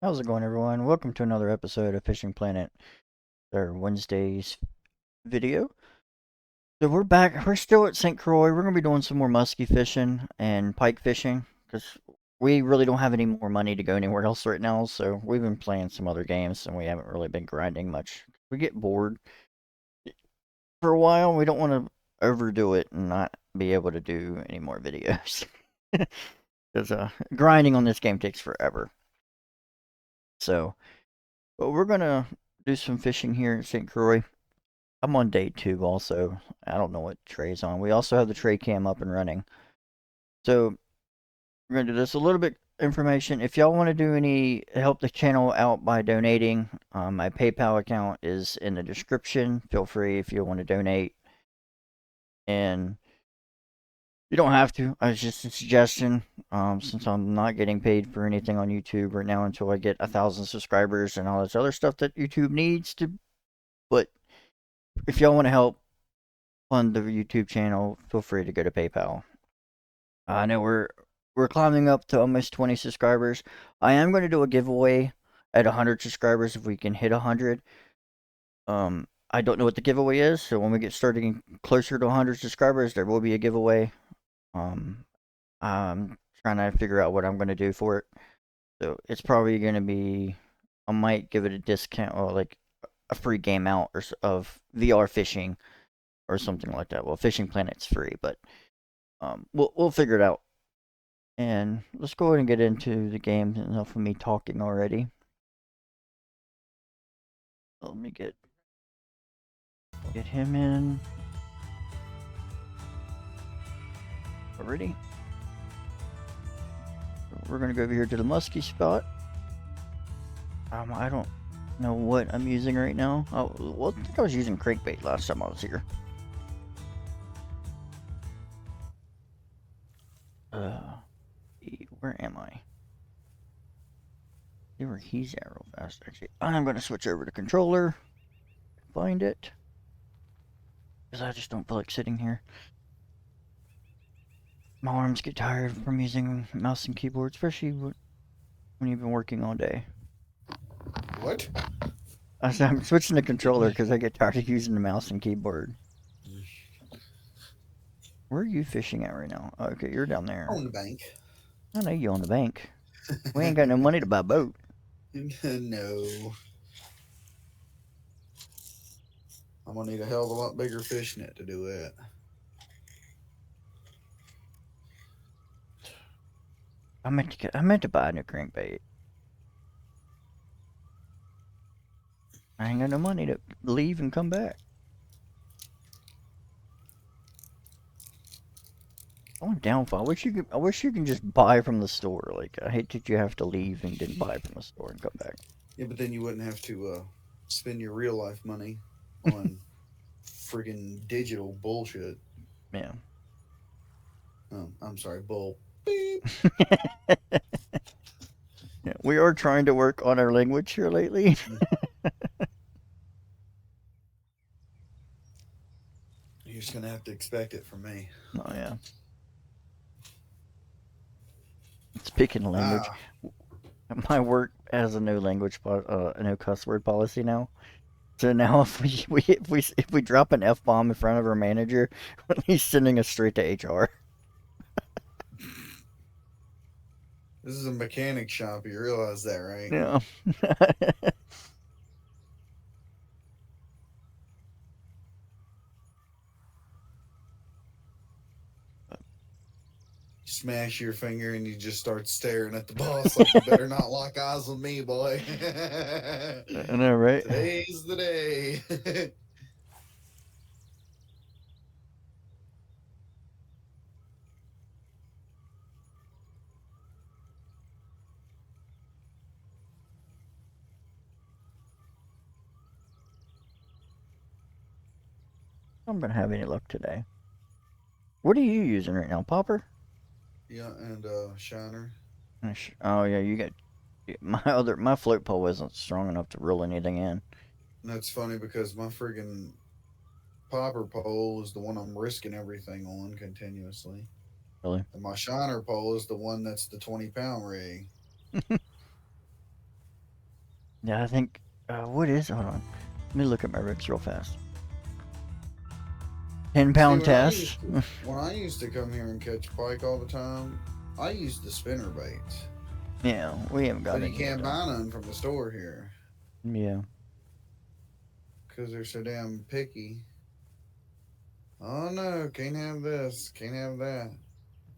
How's it going, everyone? Welcome to another episode of Fishing Planet, our Wednesday's video. So we're back. We're still at Saint Croix. We're gonna be doing some more muskie fishing and pike fishing because we really don't have any more money to go anywhere else right now. So we've been playing some other games and we haven't really been grinding much. We get bored for a while. We don't want to overdo it and not be able to do any more videos because grinding on this game takes forever. So, but we're gonna do some fishing here at St. Croix. I'm on day 2 also. I don't know what Trey's on. We also have the Trey cam up and running. So we're gonna do this a little bit information. If y'all want to do any help the channel out by donating, my PayPal account is in the description. Feel free if you want to donate. And you don't have to. It's just a suggestion. Since I'm not getting paid for anything on YouTube right now until I get 1,000 subscribers and all this other stuff that YouTube needs to. But if y'all want to help fund the YouTube channel, feel free to go to PayPal. I know we're climbing up to almost 20 subscribers. I am going to do a giveaway at 100 subscribers if we can hit 100. I don't know what the giveaway is, so when we get starting closer to 100 subscribers, there will be a giveaway. I'm trying to figure out what I'm going to do for it. So it's probably going to be, I might give it a discount or like a free game out of VR fishing or something like that. Well, Fishing Planet's free, but we'll figure it out. And let's go ahead and get into the game. Enough of me talking already. Let me get him in already. We're gonna go over here to the musky spot. I don't know what I'm using right now. Well, I think I was using crankbait last time I was here. Where am I? See where he's at real fast, actually. I'm gonna switch over to controller. Find it. Because I just don't feel like sitting here. My arms get tired from using mouse and keyboard, especially when you've been working all day. What? I'm switching to controller because I get tired of using the mouse and keyboard. Where are you fishing at right now? Okay, you're down there. On the bank. I know you on the bank. We ain't got no money to buy a boat. No. I'm gonna need a hell of a lot bigger fish net to do it. I meant to buy a new crankbait. I ain't got no money to leave and come back. Only downfall. I wish you can just buy from the store. Like I hate that you have to leave and then buy from the store and come back. Yeah, but then you wouldn't have to spend your real life money on friggin' digital bullshit. Yeah. I'm sorry, bull. Beep. Yeah, we are trying to work on our language here lately. You're just gonna have to expect it from me. Oh yeah. Speaking of language, Ah, my work has a no language, no cuss word policy now. So now if we drop an f bomb in front of our manager, he's sending us straight to HR. this is a mechanic shop. You realize that, right? Yeah. You smash your finger and you just start staring at the boss like you better not lock eyes with me, boy. I know, right? Today's the day. I'm gonna have any luck today. What are you using right now, Popper? Yeah, and Shiner. Oh yeah, you got my float pole isn't strong enough to reel anything in. And that's funny because my friggin' popper pole is the one I'm risking everything on continuously. Really? And my Shiner pole is the one that's the 20-pound rig. Yeah, I think. What is? Hold on. Let me look at my rigs real fast. 10-pound test. When I used to come here and catch pike all the time, I used the spinner baits. Yeah, we haven't got But any you yet, can't though. buy none from the store here Yeah. because they're so damn picky. Oh no, can't have this, can't have that.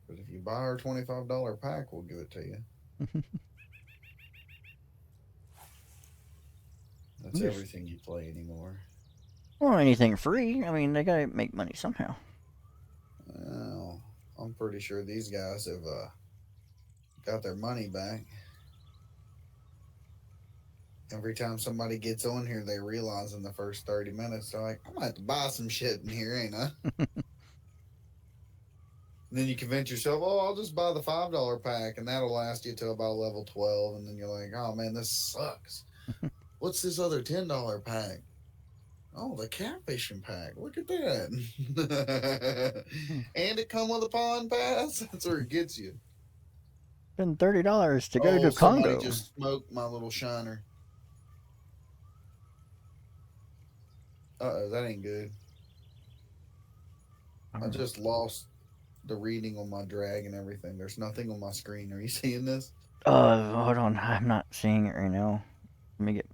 But if you buy our $25 pack, we'll give it to you. That's Yes. everything you play anymore. Well, anything free. I mean, they gotta make money somehow. Well, I'm pretty sure these guys have got their money back. Every time somebody gets on here, they realize in the first 30 minutes, they're like, I'm going to have to buy some shit in here, ain't I? And then you convince yourself, oh, I'll just buy the $5 pack, and that'll last you till about level 12. And then you're like, oh, man, this sucks. What's this other $10 pack? Oh, the catfishing pack. Look at that. And it come with a pond pass. That's where it gets you. Spend $30 to go Oh, to somebody Congo. just smoked my little shiner. Uh-oh, that ain't good. I just lost the reading on my drag and everything. There's nothing on my screen. Are you seeing this? Hold on. I'm not seeing it right now. Let me get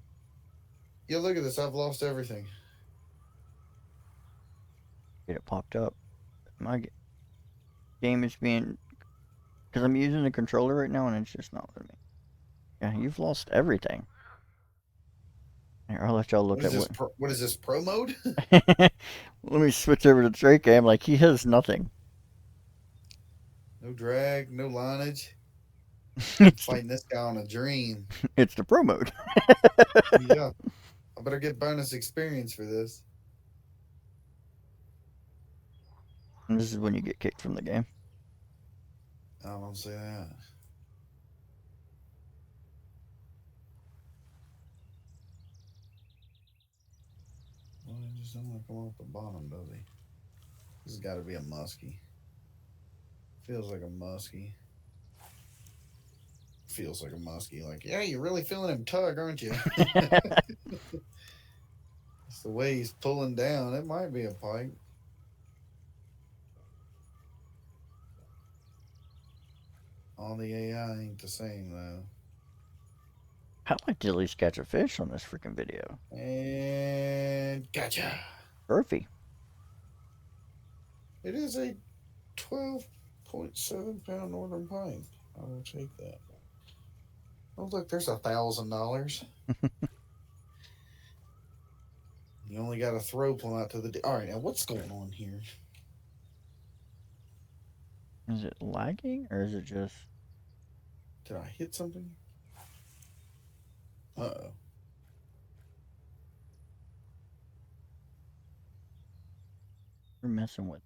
Yeah, look at this. I've lost everything. it popped up. My game is being because I'm using the controller right now and it's just not letting me. Yeah, you've lost everything. Here, I'll let y'all look What is at this? what. What is this pro mode? Let me switch over to Drake game. Like he has nothing. No drag, no lineage. I'm it's the fighting this guy on a dream. it's the pro mode. Yeah, I better get bonus experience for this. And this is when you get kicked from the game. I don't say that. Well, I just don't want to come off the bottom, does he? This has got to be a muskie. Feels like a muskie. Feels like a muskie. Like, yeah, you're really feeling him tug, aren't you? It's the way he's pulling down. It might be a pike. All the AI ain't the same, though. I'd like to at least catch a fish on this freaking video. And gotcha. Perfy. It is a 12.7 pound northern pike. I will take that. Oh, look, there's $1,000. You only got a throw pull out to the. All right, now what's going on here? Is it lagging or is it just? Did I hit something? Uh-oh. You're messing with.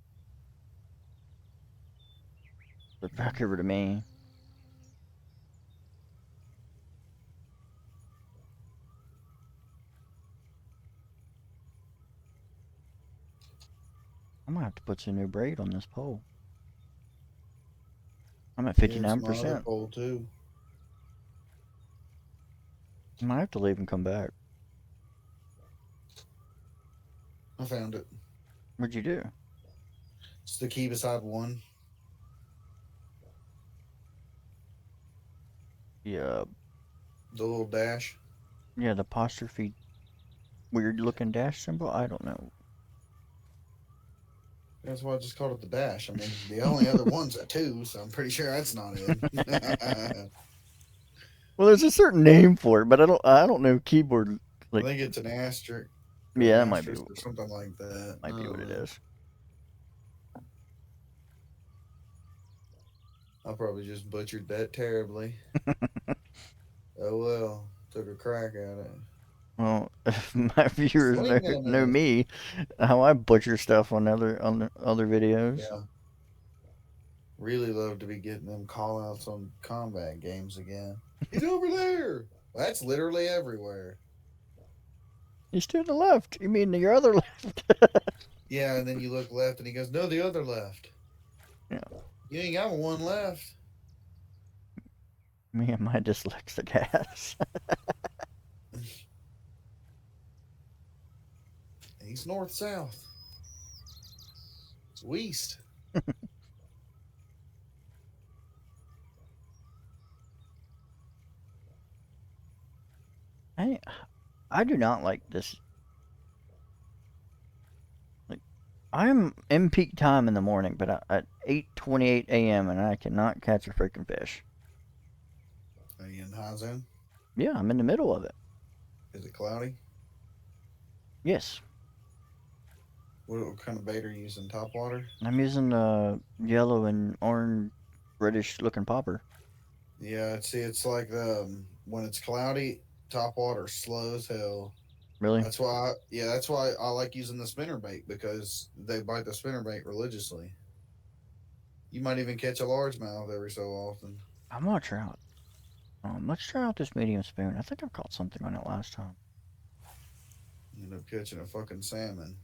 But back over to me. I might have to put some new braid on this pole. I'm at Yeah, it's my other 59%. pole, too. I might have to leave and come back. I found it. What'd you do? It's the key beside one. Yeah. The little dash. Yeah, the apostrophe weird looking dash symbol. I don't know. That's why I just called it the dash. I mean, the only other one's a 2, so I'm pretty sure that's not it. Well, there's a certain name for it, but I don't know keyboard I like. think it's an asterisk. Yeah, that might be or something like that. what it is. I probably just butchered that terribly. Oh well, took a crack at it. Well, if my viewers Swing and a know miss. me, how I butcher stuff on other videos. Yeah. Really love to be getting them call outs on combat games again. He's over there. That's literally everywhere. He's to the left. You mean your other left? Yeah, and then you look left and he goes, no, the other left. Yeah. You ain't got one left. Me and my dyslexic ass. He's north-south. It's west. I do not like this. Like, I'm in peak time in the morning, but at 8:28 a.m. and I cannot catch a freaking fish. Are you in high zone? Yeah, I'm in the middle of it. Is it cloudy? Yes, What kind of bait are you using? Top water? I'm using the yellow and orange reddish looking popper. Yeah, see, it's like when it's cloudy, top water slow as hell. Really? That's why I like using the spinner bait because they bite the spinner bait religiously. You might even catch a largemouth every so often. I'm gonna try out. Let's try out this medium spoon. I think I caught something on it last time. You end up catching a fucking salmon.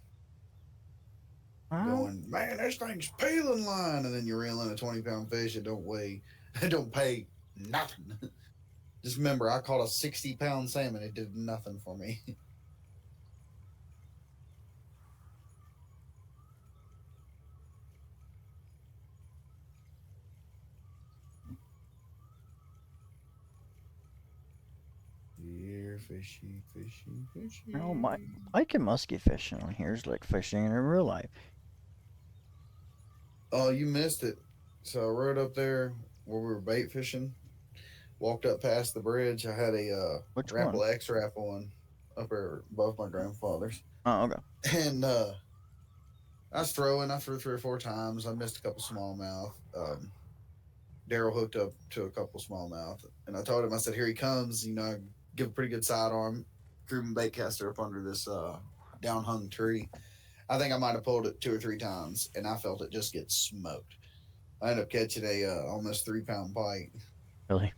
Oh, Going, man, this thing's peeling line, and then you're reeling a 20-pound fish. It don't weigh, it don't pay nothing. Just remember, I caught a 60-pound salmon. It did nothing for me. Here, fishy, fishy, no, my fishy. Pike and Muskie fishing on here is like fishing in real life. Oh, you missed it. So I rode up there where we were bait fishing. Walked up past the bridge. I had a Which one? Rapple X Wrap on up there above my grandfather's, Oh, okay. and I was throwing. I threw 3 or 4 times. I missed a couple smallmouth. Daryl hooked up to a couple smallmouth, and I told him, I said, "Here he comes." You know, I give a pretty good sidearm. Threw my bait caster up under this down hung tree. I think I might have pulled it 2 or 3 times, and I felt it just get smoked. I ended up catching a almost 3 pound pike. Really?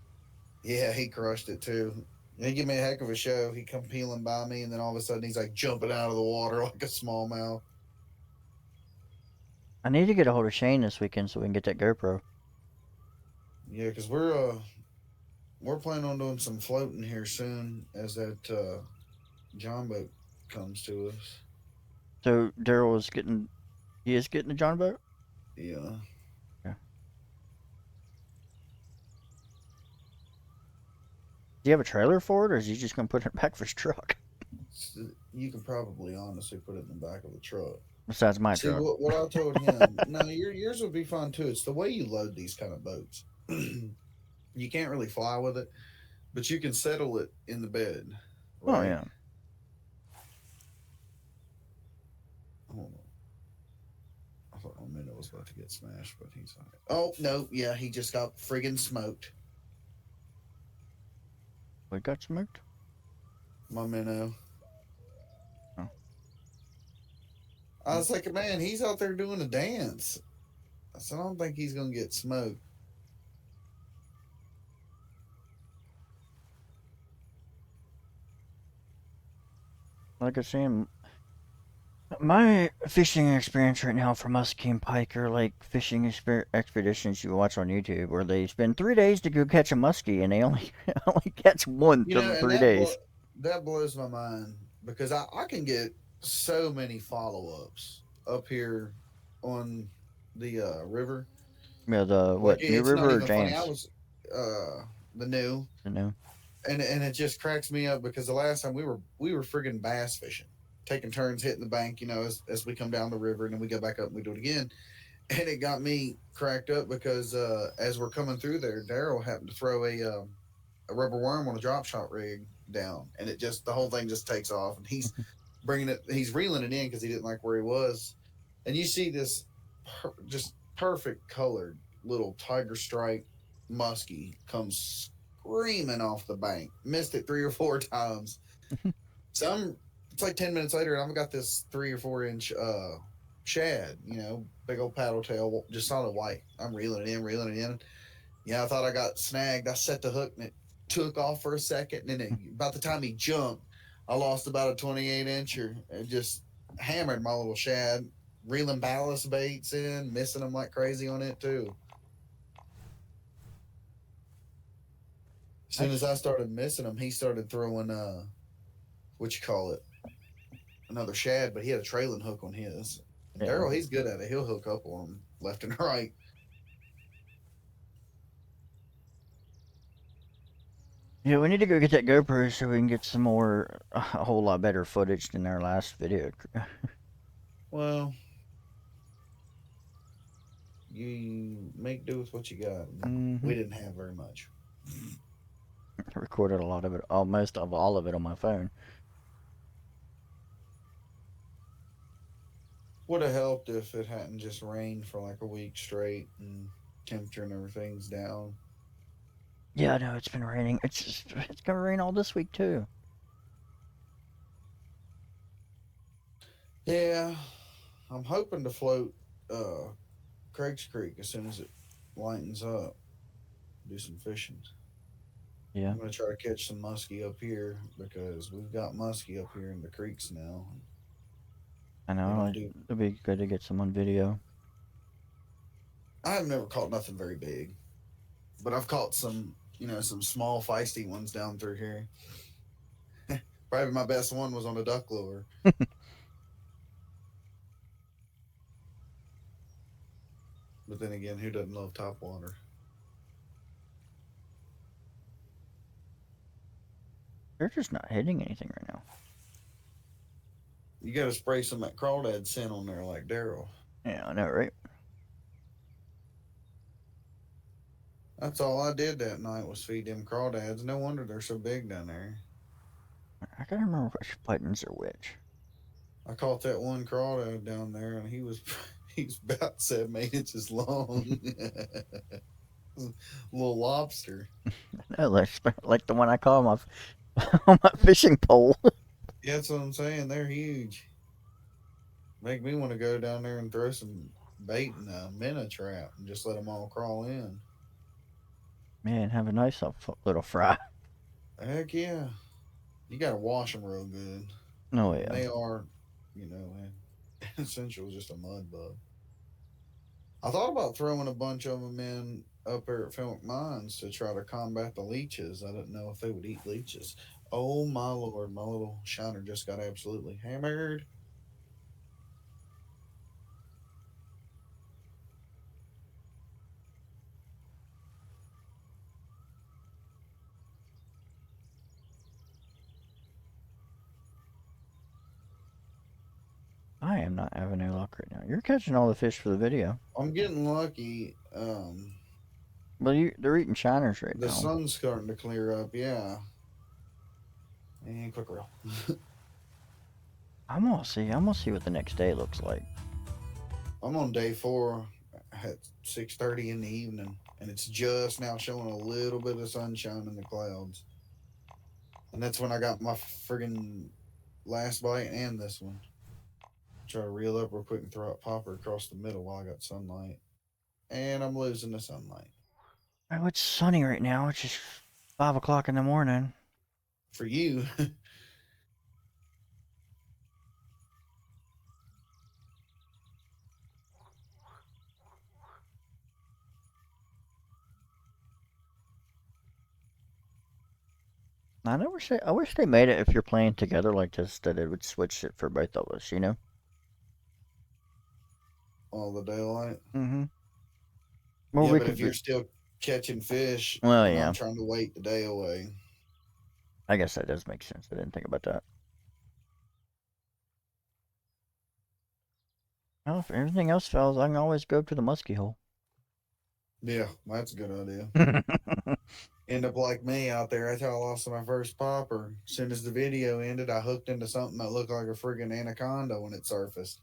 Yeah, he crushed it too. He gave me a heck of a show. He come peeling by me, and then all of a sudden he's like jumping out of the water like a smallmouth. I need to get a hold of Shane this weekend so we can get that GoPro. Yeah, because we're planning on doing some floating here soon as that John boat comes to us. So Daryl he is getting the John boat. Yeah, Yeah. Do you have a trailer for it, or is he just gonna put it back for his truck? you can probably honestly put it in the back of the truck. Besides my See truck. what I told him. No, yours would be fun too. It's the way you load these kind of boats. You can't really fly with it, but you can settle it in the bed, Oh right? yeah. Hold on. I thought my minnow was about to get smashed, but he's like, oh no, yeah, he just got friggin' smoked. We got smoked. My minnow. Oh. I was like, man, he's out there doing a dance. I said, I don't think he's gonna get smoked. Like I was saying, my fishing experience right now for muskie and pike are like fishing expeditions you watch on YouTube, where they spend 3 days to go catch a muskie and they only only catch one You for know, the and 3 days. that blows my mind because I can get so many follow ups up here on the river. Yeah, the Like what? New it's not River or even funny. I James? was the new You know. and it just cracks me up because the last time we were friggin' bass fishing, taking turns hitting the bank, you know, as we come down the river and then we go back up and we do it again. And it got me cracked up because as we're coming through there, Daryl happened to throw a rubber worm on a drop shot rig down, and it just the whole thing just takes off, and he's reeling it in because he didn't like where he was, and you see this just perfect colored little tiger stripe muskie comes screaming off the bank. Missed it 3 or 4 times. Some it's like 10 minutes later, and I've got this 3 or 4 inch shad, you know, big old paddle tail, just solid white. I'm reeling it in, reeling it in. Yeah, I thought I got snagged. I set the hook and it took off for a second, and then about the time he jumped, I lost about a 28 incher and just hammered my little shad, reeling ballast baits in, missing them like crazy on it too. As soon as I started missing them, he started throwing what you call it, another shad, but he had a trailing hook on his. And Yeah. Daryl, he's good at it. He'll hook up on them left and right. Yeah, we need to go get that GoPro so we can get some more, a whole lot better footage than our last video. Well, you make do with what you got. Mm-hmm. We didn't have very much. Recorded a lot of it, almost of all of it on my phone. Would have helped if it hadn't just rained for like a week straight and temperature and everything's down. Yeah, I know it's been raining. It's gonna rain all this week too. Yeah, I'm hoping to float Craig's Creek as soon as it lightens up. Do some fishing. Yeah, I'm gonna try to catch some muskie up here because we've got muskie up here in the creeks now. I They know. don't do. It'd be good to get some on video. I've never caught nothing very big, but I've caught some, some small feisty ones down through here. Probably my best one was on a duck lure. But then again, who doesn't love top water? They're just not hitting anything right now. You got to spray some of that crawdad scent on there, like Daryl. Yeah, I know, right? That's all I did that night was feed them crawdads. No wonder they're so big down there. I gotta remember which buttons are which. I caught that one crawdad down there, and he was he's about 7, 8 inches long. Little lobster. No, like the one I caught on my on my fishing pole. Yeah, that's what I'm saying. They're huge. Make me want to go down there and throw some bait in a minnow trap and just let them all crawl in. Man, have a nice little fry. Heck yeah. You got to wash them real good. Oh And yeah. they are, you know, essential just a mud bug. I thought about throwing a bunch of them in up there at Philip Mines to try to combat the leeches. I didn't know if they would eat leeches. Oh my lord, my little shiner just got absolutely hammered. I am not having any luck right now. You're catching all the fish for the video. I'm getting lucky. Well, they're eating shiners right The now. sun's starting to clear up, yeah. And quick reel. I'm gonna see. I'm gonna see what the next day looks like. I'm on day 4 at 6:30 in the evening, and it's just now showing a little bit of sunshine in the clouds. And that's when I got my friggin' last bite and this one. Try to reel up real quick and throw a popper across the middle while I got sunlight. And I'm losing the sunlight. Oh, it's sunny right now. It's just 5 o'clock in the morning. For you, I wish they made it if you're playing together like this that it would switch it for both of us. You know. all the daylight. Mm-hmm. Well, Yeah, we but could if be. you're still catching fish Well, and I'm yeah. trying to wait the day away. I guess that does make sense. I didn't think about that. Well, if everything else fails, I can always go to the muskie hole. Yeah, that's a good idea. End up like me out there. That's how I lost my first popper. As soon as the video ended, I hooked into something that looked like a friggin' anaconda when it surfaced.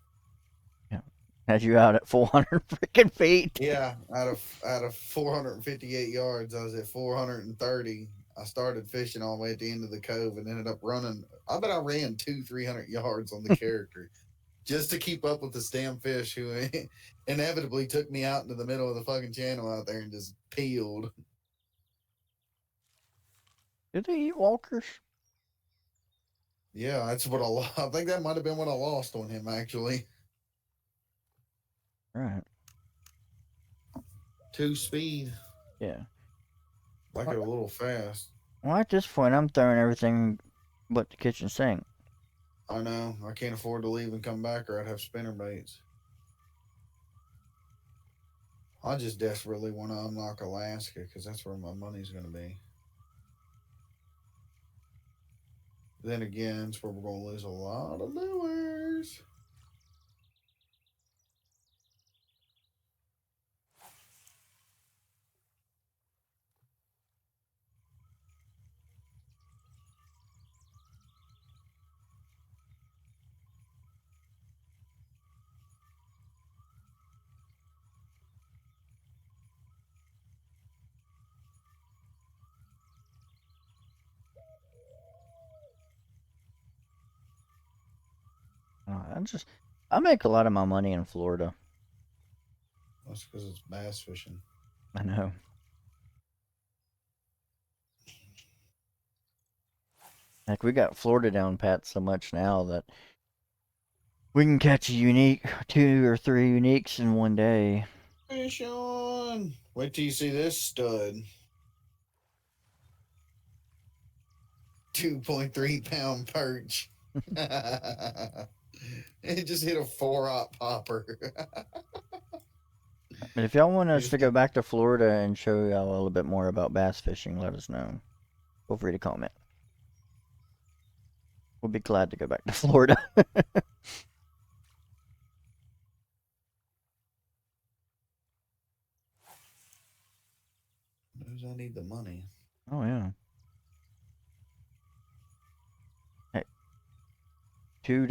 Yeah. Had you out at 400 freaking feet. Yeah, out of 458 yards, I was at 430. I started fishing all the way at the end of the cove and ended up running. I bet I ran 300 yards on the character just to keep up with this damn fish who inevitably took me out into the middle of the fucking channel out there and just peeled. Did they eat walkers? Yeah, that's what I think that might have been what I lost on him actually. Right. 2 speed. Yeah. Like it a little fast. Well, at this point, I'm throwing everything but the kitchen sink. I know. I can't afford to leave and come back, or I'd have spinner baits. I just desperately want to unlock Alaska because that's where my money's going to be. Then again, it's where we're going to lose a lot of lures. I make a lot of my money in Florida. That's because it's bass fishing. I know. Like, we got Florida down pat so much now that we can catch a unique, 2 or 3 uniques in one day. Fish on. Wait till you see this stud. 2.3 pound perch. It just hit a 4-aught popper. But if y'all want You us just to go got back to Florida and show y'all a little bit more about bass fishing, let us know. Feel free to comment. We'll be glad to go back to Florida. knows I need the money. Oh yeah. Hey, 2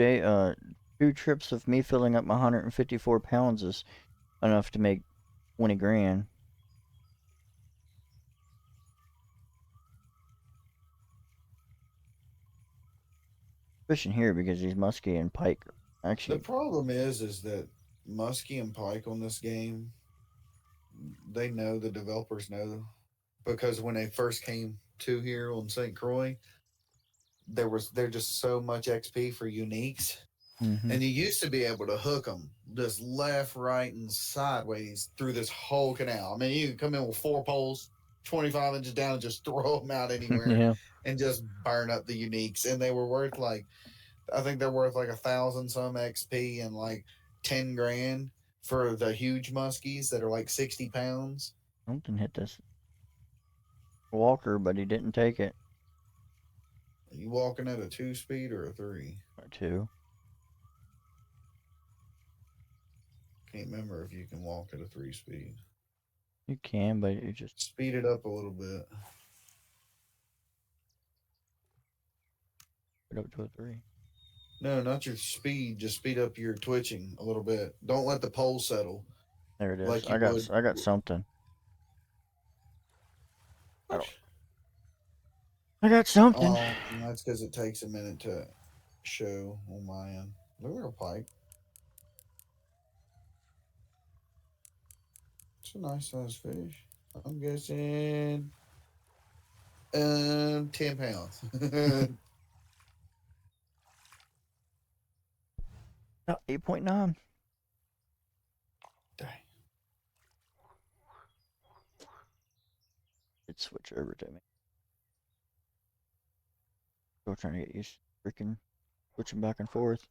trips of me filling up my 154 pounds is enough to make 20 grand. Fishing here because these muskie and pike The actually. problem is that Muskie and Pike on this game, they know, the developers know, because when they first came to here on Saint Croix, there just so much XP for uniques, Mm-hmm. and you used to be able to hook them just left, right, and sideways through this whole canal. I mean, you could come in with 4 poles, 25 inches down, and just throw them out anywhere, Yeah. and just burn up the uniques, and they were worth like, I think they're worth like 1,000 some XP and like 10 grand for the huge muskies that are like 60 pounds. Something hit this walker, but he didn't take it. Are you walking at a 2 speed or a three? Or 2. Can't remember if you can walk at a 3 speed. You can, but you just Speed it up a little bit. put up to a 3. No, not your speed. Just speed up your twitching a little bit. Don't let the pole settle There it is. like you would. I got something. I What? don't. I got something. Oh, that's because it takes a minute to show on my end. Look at a pike. It's a nice sized fish. I'm guessing 10 pounds. Dang. Oh, 8.9. It switch over to me. Still trying to get used to freaking switching back and forth.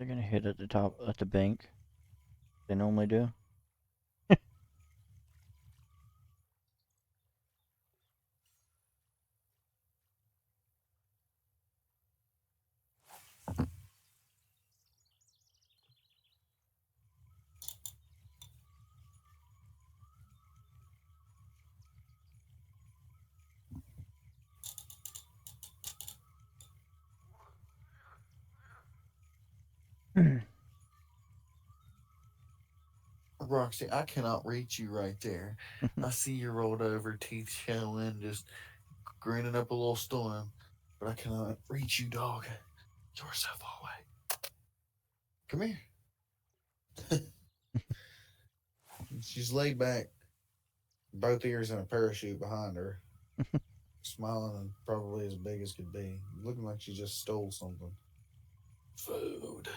They're gonna hit at the top at the bank. They normally do. Roxy, I cannot reach you right there. I see you rolled over, teeth showing, just grinning up a little storm. but I cannot reach you, dog. You're so far away. Come here. She's laid back, both ears in a parachute behind her, smiling and probably as big as could be, looking like she just stole something. Food.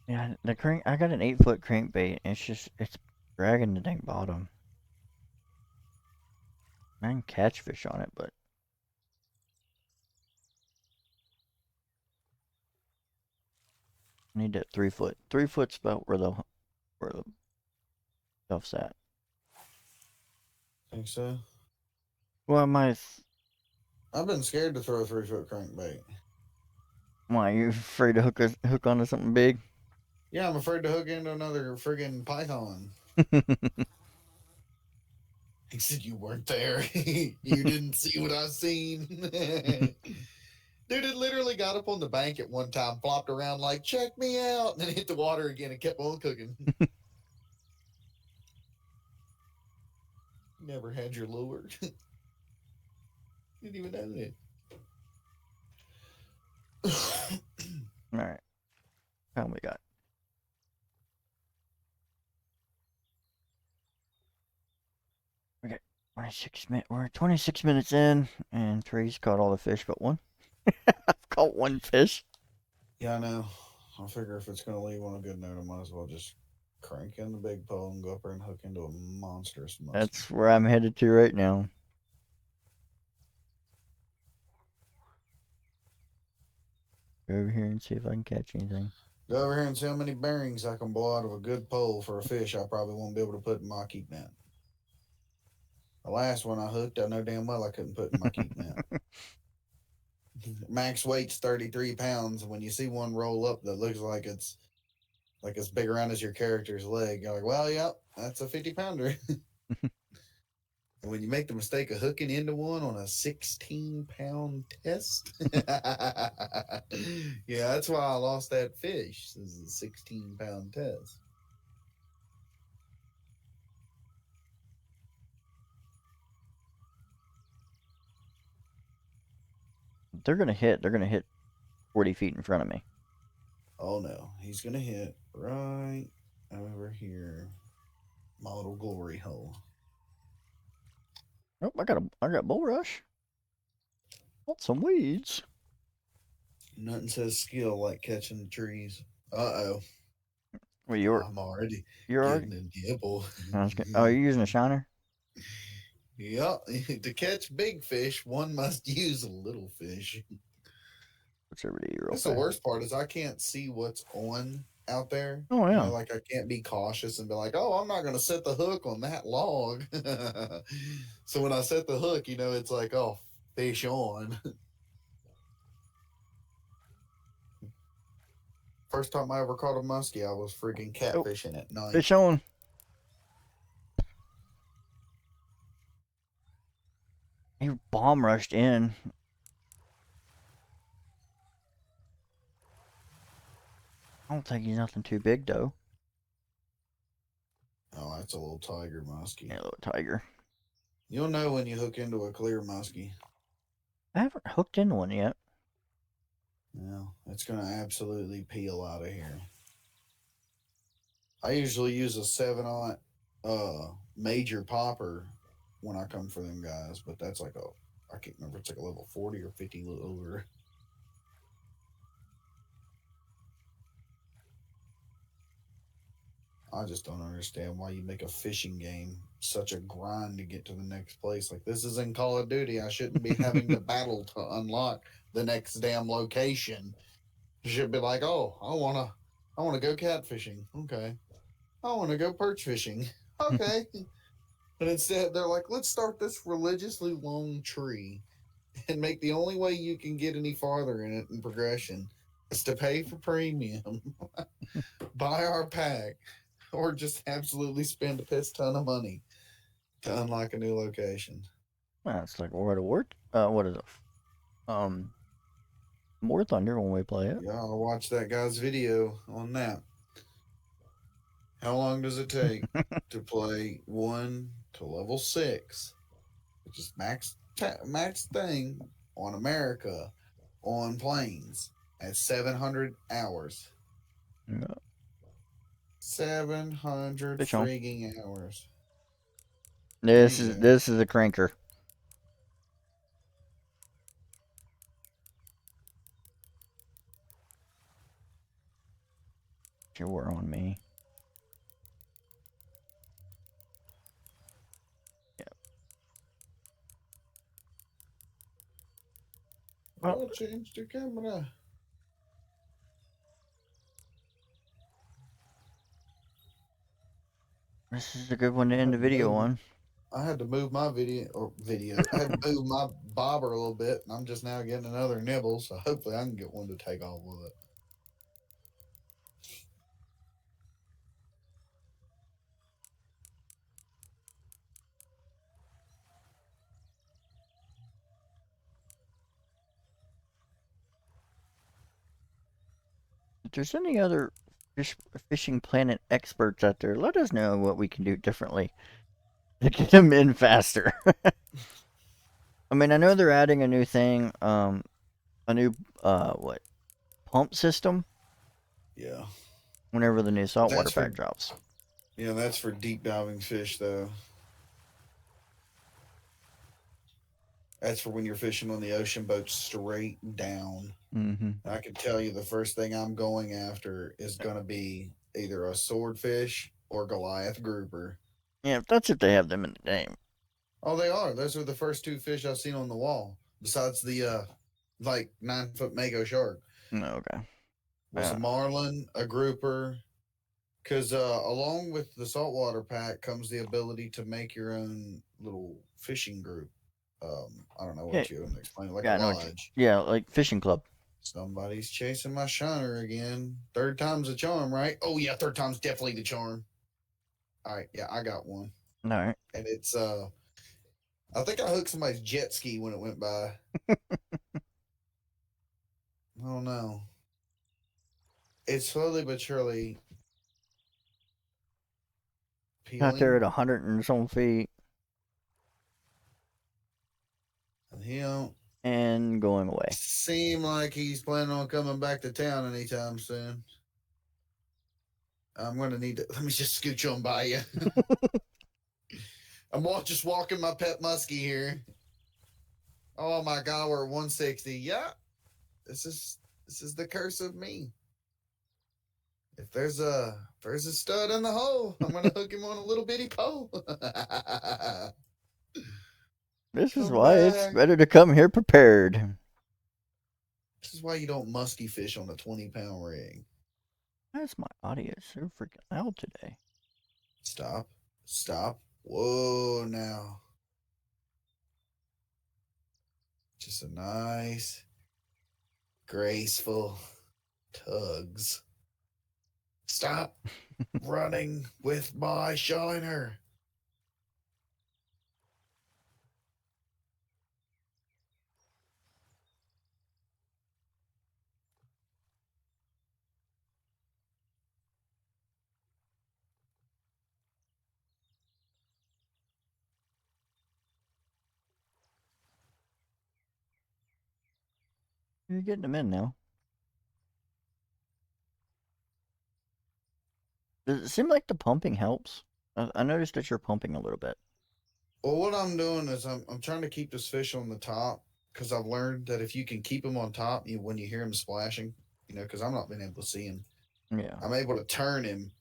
Yeah, the crank. I got an 8-foot crankbait. It's dragging the dang bottom. I can catch fish on it, but I need that 3-foot. 3-foot's about where the stuff's at. Think so? Well, I've been scared to throw a 3-foot crankbait. why you afraid to hook onto something big? Yeah, I'm afraid to hook into another friggin' python. He said you weren't there. You didn't see what I seen. Dude, it literally got up on the bank at one time, flopped around like, check me out, and then hit the water again and kept on cooking. Never had your lure. Didn't even know that. All right, how we got? Okay, 26 minutes. We're 26 minutes in, and Tree's caught all the fish but one. I've caught one fish. Yeah, I know. I figure if it's going to leave on a good note, I might as well just crank in the big pole and go up there and hook into a monstrous muskie. That's where I'm headed to right now. Go over here and see if I can catch anything. Go over here and see how many bearings I can blow out of a good pole for a fish I probably won't be able to put in my keep net. The last one I hooked, I know damn well I couldn't put in my keep net. Max weight's 33 pounds, and when you see one roll up that looks like it's big around as your character's leg, you're like, well, yep, that's a 50-pounder. And when you make the mistake of hooking into one on a 16-pound test, yeah, that's why I lost that fish. This is a 16-pound test. They're gonna hit. They're gonna hit 40 feet in front of me. Oh no, he's gonna hit right over here, my little glory hole. Oh, I got bull rush. Want some weeds. Nothing says skill like catching the trees. Uh-oh. Well, I'm already you're already. getting a nibble. Oh, you're using a shiner? Yep. To catch big fish, one must use a little fish. Whichever day you're That's okay. the worst part is I can't see what's on out there. Oh, yeah. Like I can't be cautious and be like, oh, I'm not going to set the hook on that log. So when I set the hook, it's like, oh, fish on. First time I ever caught a muskie, I was freaking catfishing at night. Fish on. He bomb rushed in. I don't think he's nothing too big, though. Oh, that's a little tiger muskie. Yeah, little tiger. You'll know when you hook into a clear muskie. I haven't hooked into one yet. Yeah, it's going to absolutely peel out of here. I usually use a 7/0 major popper when I come for them guys, but that's like I can't remember, it's like a level 40 or 50 lure. I just don't understand why you make a fishing game such a grind to get to the next place. Like, this is in Call of Duty. I shouldn't be having to battle to unlock the next damn location. You should be like, oh, I wanna go catfishing. Okay. I wanna go perch fishing. Okay. But instead they're like, let's start this religiously long tree and make the only way you can get any farther in it in progression is to pay for premium, buy our pack, or just absolutely spend a piss ton of money to unlock a new location. Well, it's like World of War. What is it? War Thunder when we play it. Yeah, I'll watch that guy's video on that. How long does it take to play 1 to level 6, which is max thing on America on planes at 700 hours? Yeah. 700 Fish on. frigging hours. There This you is go. this is a cranker. You're on me. Yeah. Well, Oh, change the camera. this is a good one to I end the had to video move. on. I had to move my video. I had to move my bobber a little bit, and I'm just now getting another nibble. So hopefully I can get one to take off with it. If there's any other fishing planet experts out there, let us know what we can do differently to get them in faster. I mean, I know they're adding a new thing, a new what pump system Yeah, whenever the new saltwater that's for pack drops. that's for deep diving fish though. That's for when you're fishing on the ocean boat straight down. Mm-hmm. I can tell you the first thing I'm going after is going to be either a swordfish or Goliath grouper. Yeah, that's if they have them in the game. Oh, they are. Those are the first two fish I've seen on the wall, besides the like 9 foot mako shark. Okay. Was a marlin, a grouper, because along with the saltwater pack comes the ability to make your own little fishing group. I don't know Yeah, what you would explain, like a yeah, I know what you. lodge. Yeah, like fishing club. Somebody's chasing my shiner again. Third time's a charm, right? Oh yeah, third time's definitely the charm. All right, yeah, I got one, All right. and it's I think I hooked somebody's jet ski when it went by. I don't know. It's slowly but surely Out there peeling, at 100 and some feet and he don't and going away. seem like he's planning on coming back to town anytime soon. I'm gonna need to let me just scooch on by you. I'm just walking my pet muskie here. Oh my god, we're at 160. Yeah, this is the curse of me. If there's a stud in the hole, I'm gonna hook him on a little bitty pole. This is Come why it's back. better to come here prepared. This is why you don't musky fish on a 20-pound rig. That's my audio so freaking loud today. Stop. Stop. Whoa now. Just a nice, graceful tugs. Stop running with my shiner. You're getting them in now. Does it seem like the pumping helps? I noticed that you're pumping a little bit. Well, what I'm doing is I'm trying to keep this fish on the top because I've learned that if you can keep him on top, when you hear him splashing, because I'm not being able to see him, Yeah. I'm able to turn him.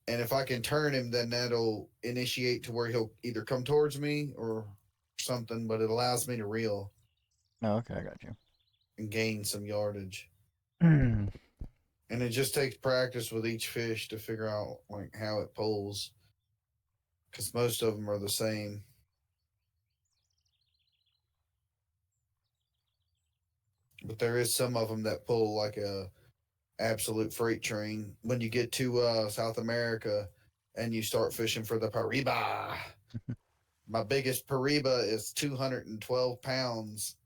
And if I can turn him, then that'll initiate to where he'll either come towards me or something, but it allows me to reel Oh, okay, I got you. and gain some yardage. Mm. And it just takes practice with each fish to figure out like how it pulls, because most of them are the same. But there is some of them that pull like a absolute freight train. When you get to South America and you start fishing for the pariba, my biggest pariba is 212 pounds.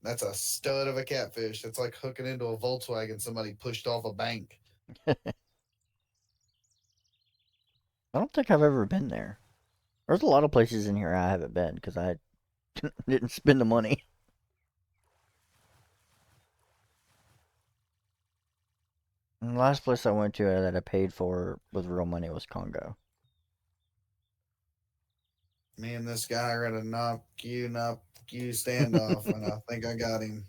That's a stud of a catfish. That's like hooking into a Volkswagen somebody pushed off a bank. I don't think I've ever been there. There's a lot of places in here I haven't been because I didn't spend the money. And the last place I went to that I paid for with real money was Congo. Me and this guy are at a knock you standoff, and I think I got him.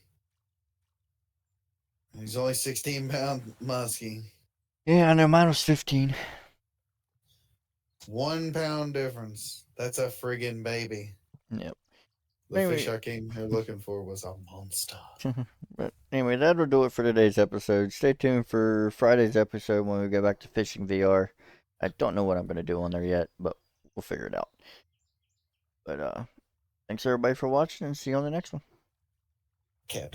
He's only 16-pound muskie. Yeah, I know. Mine was 15. 1 pound difference. That's a friggin' baby. Yep. The fish I came here looking for was a monster. But anyway, that'll do it for today's episode. Stay tuned for Friday's episode when we go back to fishing VR. I don't know what I'm going to do on there yet, but we'll figure it out. But thanks everybody for watching, and see you on the next one. Cat.